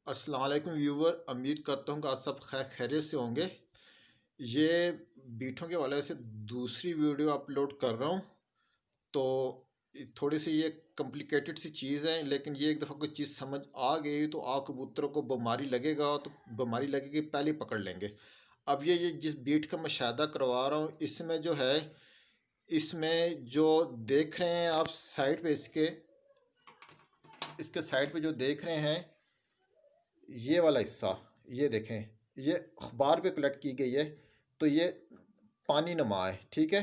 अस्सलाम वालेकुम व्यूवर, उम्मीद करता हूँ कि आप सब खैरियत से होंगे। ये बीठों के हवाले से दूसरी वीडियो अपलोड कर रहा हूँ। तो थोड़ी सी ये कॉम्प्लिकेटेड सी चीज़ है, लेकिन ये एक दफ़ा कोई चीज़ समझ आ गई तो आप कबूतरों को बीमारी लगेगा तो बीमारी लगेगी पहले ही पकड़ लेंगे। अब ये जिस बीट का मुशाहिदा करवा रहा हूँ, इसमें जो है, इसमें जो देख रहे हैं आप साइड पे, इसके इसके साइड पे जो देख रहे हैं, ये वाला हिस्सा, ये देखें, ये अखबार पे कलेक्ट की गई है। तो ये पानी नमा है, ठीक है,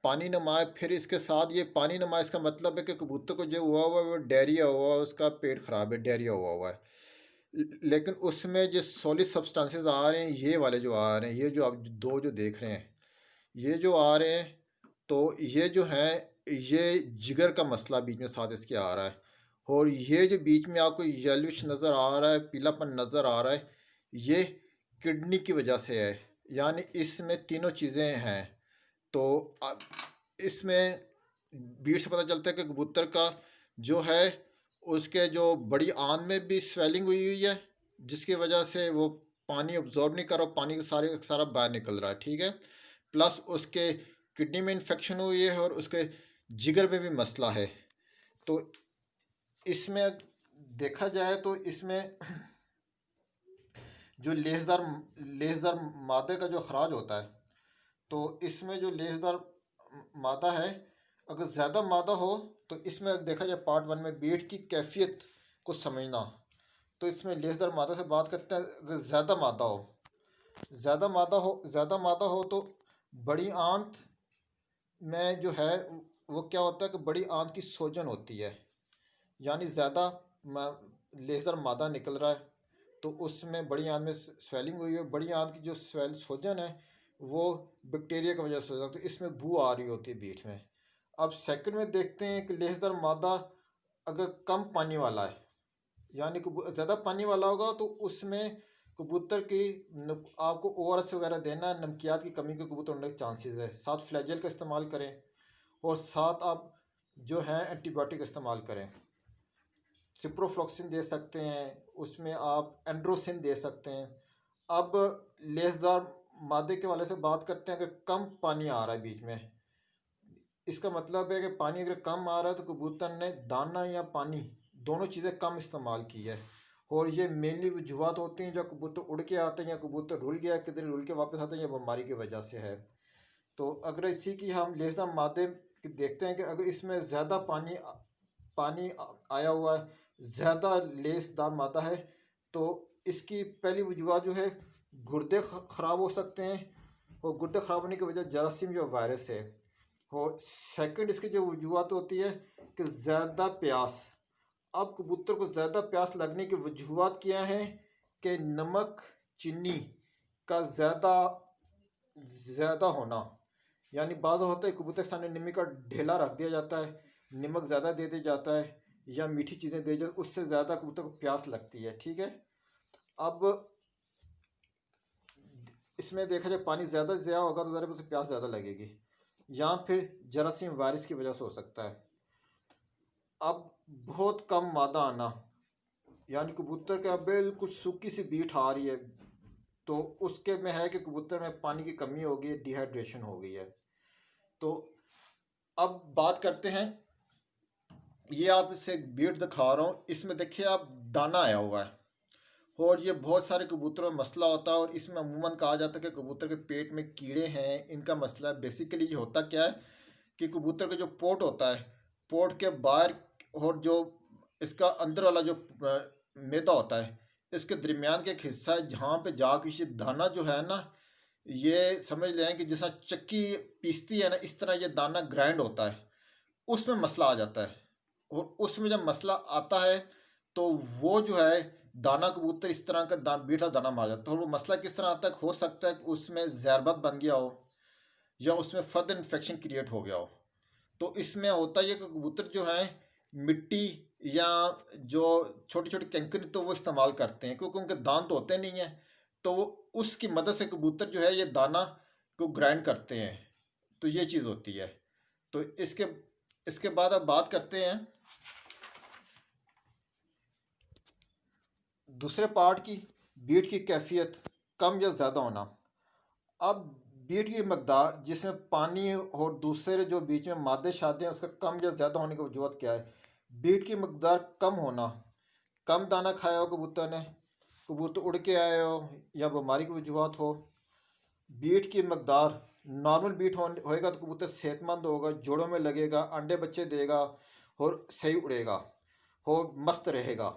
पानी नमा है। फिर इसके साथ ये पानी नमा, इसका मतलब है कि कबूतर को जो हुआ हुआ है वो डायरिया हुआ है, उसका पेट ख़राब है, डायरिया हुआ हुआ है। लेकिन उसमें जो सॉलिड सब्सटेंसेस आ रहे हैं, ये वाले जो आ रहे हैं, ये जो आप दो जो देख रहे हैं, ये जो आ रहे हैं, तो ये जो है, ये जिगर का मसला बीच में साथ इसके आ रहा है। और ये जो बीच में आपको येलोइश नज़र आ रहा है, पीलापन नज़र आ रहा है, ये किडनी की वजह से है। यानी इसमें तीनों चीज़ें हैं। तो इसमें बीच से पता चलता है कि कबूतर का जो है, उसके जो बड़ी आंत में भी स्वेलिंग हुई हुई है, जिसकी वजह से वो पानी ऑब्जॉर्ब नहीं कर रहा, पानी का सारा बाहर निकल रहा है, ठीक है। प्लस उसके किडनी में इन्फेक्शन हुई है और उसके जिगर में भी मसला है। तो इसमें देखा जाए तो इसमें जो लेसदार मादे का जो खराज होता है, तो इसमें जो लेसदार मादा है, अगर ज़्यादा मादा हो तो इसमें देखा जाए पार्ट वन में बीट की कैफियत को समझना, तो इसमें लेसदार मादा से बात करते हैं। अगर ज़्यादा मादा हो तो बड़ी आंत में जो है, वो क्या होता है कि बड़ी आंत की सोजन होती है। यानी ज़्यादा लेज़र मादा निकल रहा है, तो उसमें बड़ी आंत में स्वेलिंग हुई है। बड़ी आंत की जो सोजन है, वो बैक्टीरिया की वजह से होता है, तो इसमें बू आ रही होती है बीच में। अब सेकंड में देखते हैं कि लेज़र मादा अगर कम पानी वाला है, यानी ज़्यादा पानी वाला होगा, तो उसमें कबूतर की आपको ORS वगैरह देना, नमकियात की कमी के कबूतर होने के चांसेस है। साथ फ्लैजेल का इस्तेमाल करें और साथ आप जो है एंटीबायोटिक इस्तेमाल करें। सिप्रोफ्लॉक्सिन दे सकते हैं, उसमें आप एंड्रोसिन दे सकते हैं। अब लेसदार मादे के वाले से बात करते हैं कि कम पानी आ रहा है बीच में, इसका मतलब है कि पानी अगर कम आ रहा है तो कबूतर ने दाना या पानी दोनों चीज़ें कम इस्तेमाल की है। और ये मेनली वजूहत होती हैं, जो कबूतर उड़ के आते हैं या कबूतर रुल गया, किधर रुल के वापस आते हैं, या बीमारी की वजह से है। तो अगर इसी की हम लेसदार मादे देखते हैं कि अगर इसमें ज़्यादा पानी आया हुआ है, ज़्यादा लेसदार मादा है, तो इसकी पहली वजूहत जो है, गुर्दे ख़राब हो सकते हैं। और गुर्दे ख़राब होने की वजह जरासीम या वायरस है। और सेकंड इसकी जो वजूहत होती है कि ज़्यादा प्यास। अब कबूतर को ज़्यादा प्यास लगने की वजूहत क्या हैं कि नमक चीनी का ज़्यादा होना। यानी बाद होता है कबूतर के सामने नमक का ढेला रख दिया जाता है, नमक ज़्यादा दे दिया जाता है या मीठी चीज़ें दे जाती, उससे ज़्यादा कबूतर को प्यास लगती है, ठीक है। अब इसमें देखा जाए पानी ज़्यादा होगा तो ज़रा उसे प्यास ज़्यादा लगेगी, या फिर जरासीम वायरस की वजह से हो सकता है। अब बहुत कम मादा आना, यानी कबूतर का बिल्कुल सूखी सी बीट आ रही है, तो उसके में है कि कबूतर में पानी की कमी हो गई है, डिहाइड्रेशन हो गई है। तो अब बात करते हैं, ये आप इसे बीट दिखा रहा हूँ, इसमें देखिए आप दाना आया हुआ है। और ये बहुत सारे कबूतरों में मसला होता है, और इसमें अमूमन कहा जाता है कि कबूतर के पेट में कीड़े हैं, इनका मसला है। बेसिकली ये होता क्या है कि कबूतर का जो पोट होता है, पोट के बाहर और जो इसका अंदर वाला जो मैदा होता है, इसके दरमियान का एक हिस्सा है, जहाँ पे जाके ये दाना जो है ना, ये समझ लें कि जैसा चक्की पीसती है ना, इस तरह ये दाना ग्राइंड होता है, उसमें मसला आ जाता है। और उसमें जब मसला आता है, तो वो जो है दाना कबूतर इस तरह का बीटा दाना मार जाता है। और वो मसला किस तरह आता है, हो सकता है कि उसमें जहरबद बन गया हो, या उसमें फर्दर इन्फेक्शन क्रिएट हो गया हो। तो इसमें होता है कि कबूतर जो है मिट्टी या जो छोटी छोटी कैंकर, तो वो इस्तेमाल करते हैं, क्योंकि उनके दांत तो होते नहीं हैं, तो वो उसकी मदद से कबूतर जो है ये दाना को ग्राइंड करते हैं। तो ये चीज़ होती है। तो इसके इसके बाद अब बात करते हैं दूसरे पार्ट की बीट की कैफियत कम या ज़्यादा होना। अब बीट की मकदार जिसमें पानी और दूसरे जो बीच में मादे शादे हैं उसका कम या ज़्यादा होने की वजूहत क्या है? बीट की मकदार कम होना, कम दाना खाया हो कबूतर ने, कबूतर उड़ के आए हो या बीमारी की वजूहत हो। बीट की मकदार नॉर्मल बीट होएगा तो कबूतर सेहतमंद होगा, जोड़ों में लगेगा, अंडे बच्चे देगा और सही उड़ेगा और मस्त रहेगा।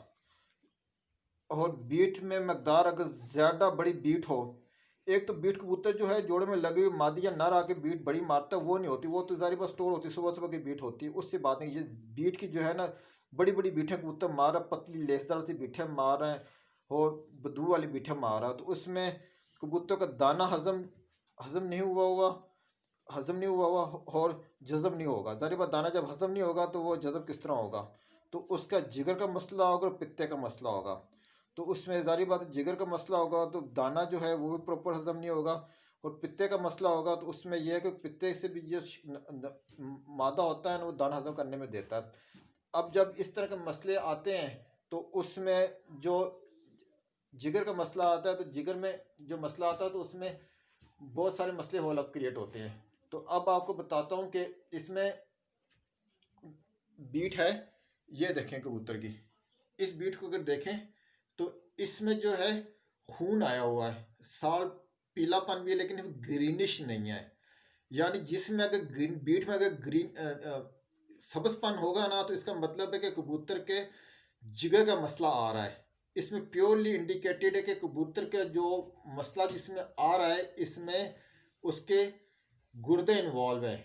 और बीट में मकदार अगर ज़्यादा बड़ी बीट हो, एक तो बीट कबूतर जो है जोड़े में लगे हुए मादी या नर आके बीट बड़ी मारता है, वो नहीं होती, वो तो जारी बस स्टोर होती है, सुबह सुबह की बीट होती है, उससे बात नहीं। ये बीट की जो है ना, बड़ी बड़ी बीठें कबूतर मार रहा है, पतली लेसदार सी बीठें मार रहे हैं और बदबू वाली बीठें मार रहा है, तो उसमें कबूतर का दाना हजम हजम नहीं हुआ होगा, हजम नहीं हुआ हुआ और जज़ब नहीं होगा। जारी बात, दाना जब हजम नहीं होगा तो वो जज़ब किस तरह होगा? तो उसका जिगर का मसला होगा और पित्ते का मसला होगा। तो उसमें ज़ाहिर बात है, जिगर का मसला होगा तो दाना जो है वो भी प्रॉपर हजम नहीं होगा, और पित्ते का मसला होगा तो उसमें यह है कि पित्ते से भी जो मादा होता है ना वो दाना हजम करने में देता है। अब जब इस तरह के मसले आते हैं तो उसमें जो जिगर का मसला आता है, तो जिगर में जो मसला आता है तो उसमें बहुत सारे मसले हो अलग क्रिएट होते हैं। तो अब आपको बताता हूँ कि इसमें बीट है, ये देखें कबूतर की, इस बीट को अगर देखें तो इसमें जो है खून आया हुआ है, साल पीलापन भी है लेकिन ग्रीनिश नहीं है। यानी जिसमें अगर ग्रीन बीट में अगर ग्रीन सब्जपन होगा ना तो इसका मतलब है कि कबूतर के जिगर का मसला आ रहा है। इसमें प्योरली इंडिकेटेड है कि कबूतर का जो मसला जिसमें आ रहा है इसमें उसके गुर्दे इन्वॉल्व है,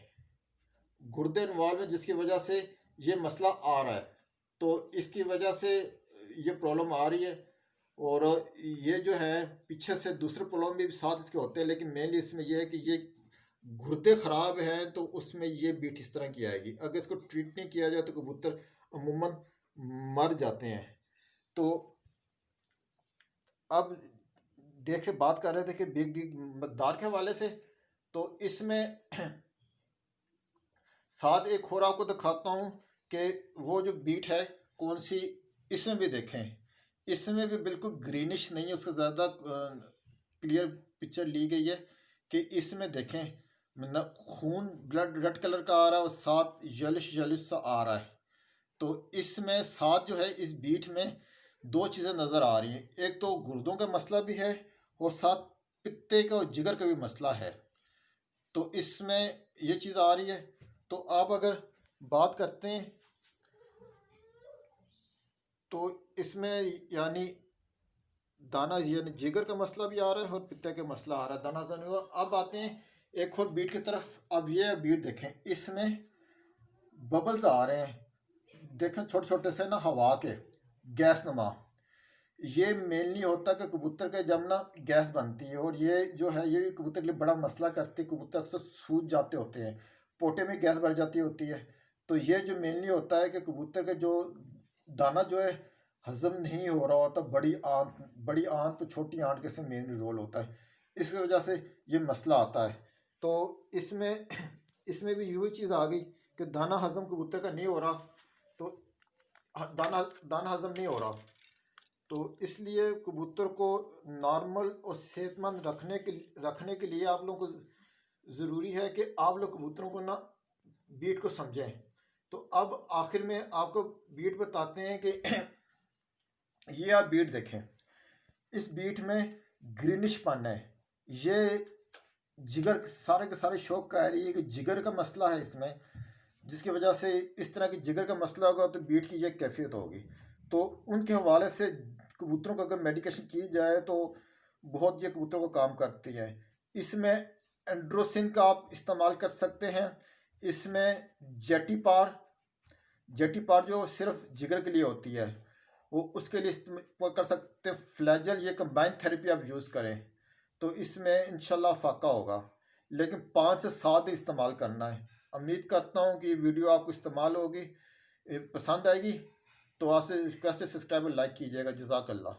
गुर्दे इन्वॉल्व है, जिसकी वजह से ये मसला आ रहा है। तो इसकी वजह से ये प्रॉब्लम आ रही है। और ये जो है पीछे से दूसरे प्रॉब्लम भी साथ इसके होते हैं, लेकिन मेनली इसमें यह है कि ये गुर्दे ख़राब हैं तो उसमें ये बीट इस तरह की आएगी। अगर इसको ट्रीट नहीं किया जाए तो कबूतर अमूमन मर जाते हैं। तो अब देख बात कर रहे थे कि बिग बिग मकदार के हवाले से, तो इसमें साथ एक और आपको दिखाता हूँ कि वो जो बीट है कौन सी, इसमें भी देखें, इसमें भी बिल्कुल ग्रीनिश नहीं है, उसका ज़्यादा क्लियर पिक्चर ली गई है कि इसमें देखें न खून ब्लड रेड कलर का आ रहा है और साथ यलिश यलिश सा आ रहा है। तो इसमें साथ जो है इस बीट में दो चीज़ें नज़र आ रही हैं, एक तो गुर्दों का मसला भी है और साथ पित्ते का और जिगर का भी मसला है। तो इसमें ये चीज़ आ रही है। तो आप अगर बात करते हैं तो इसमें यानी दाना यानी जिगर का मसला भी आ रहा है और पित्ते का मसला आ रहा है, दाना हजम नहीं हुआ। अब आते हैं एक और बीट की तरफ। अब ये बीट देखें, इसमें बबल्स आ रहे हैं, देखें छोटे छोटे से ना हवा के, गैस नुमा। ये मेनली होता है कि कबूतर के जब ना गैस बनती है, और ये जो है ये कबूतर के लिए बड़ा मसला करती है, कबूतर अक्सर सूज जाते होते हैं, पोटे में गैस बढ़ जाती होती है। तो ये जो मेनली होता है कि कबूतर का जो दाना जो है हजम नहीं हो रहा होता, बड़ी आंत तो छोटी आंत के से मेन रोल होता है, इसकी वजह से ये मसला आता है। तो इसमें इसमें भी यही चीज़ आ गई कि दाना हजम कबूतर का नहीं हो रहा, तो दाना दाना हजम नहीं हो रहा, तो इसलिए कबूतर को नॉर्मल और सेहतमंद रखने के लिए आप लोगों को ज़रूरी है कि आप लोग कबूतरों को ना बीट को समझें। तो अब आखिर में आपको बीट बताते हैं कि ये आप बीट देखें, इस बीट में ग्रीनिश पन है, ये जिगर सारे के सारे शौक कह रही है कि जिगर का मसला है इसमें, जिसकी वजह से इस तरह की जिगर का मसला होगा तो बीट की ये कैफियत होगी। तो उनके हवाले से कबूतरों को अगर मेडिकेशन की जाए तो बहुत ये कबूतरों को काम करती है। इसमें एंड्रोसिन का आप इस्तेमाल कर सकते हैं, इसमें जेटीपार जो सिर्फ जिगर के लिए होती है वो उसके लिए इस्तेमाल कर सकते हैं। फ्लैजल, ये कंबाइन थेरेपी आप यूज़ करें तो इसमें इंशाल्लाह फ़ाका होगा, लेकिन 5 से 7 इस्तेमाल करना है। उम्मीद करता हूँ कि वीडियो आपको इस्तेमाल होगी, पसंद आएगी। तो आपसे रिक्वेस्ट है सब्सक्राइब और लाइक कीजिएगा। जज़ाकल्लाह।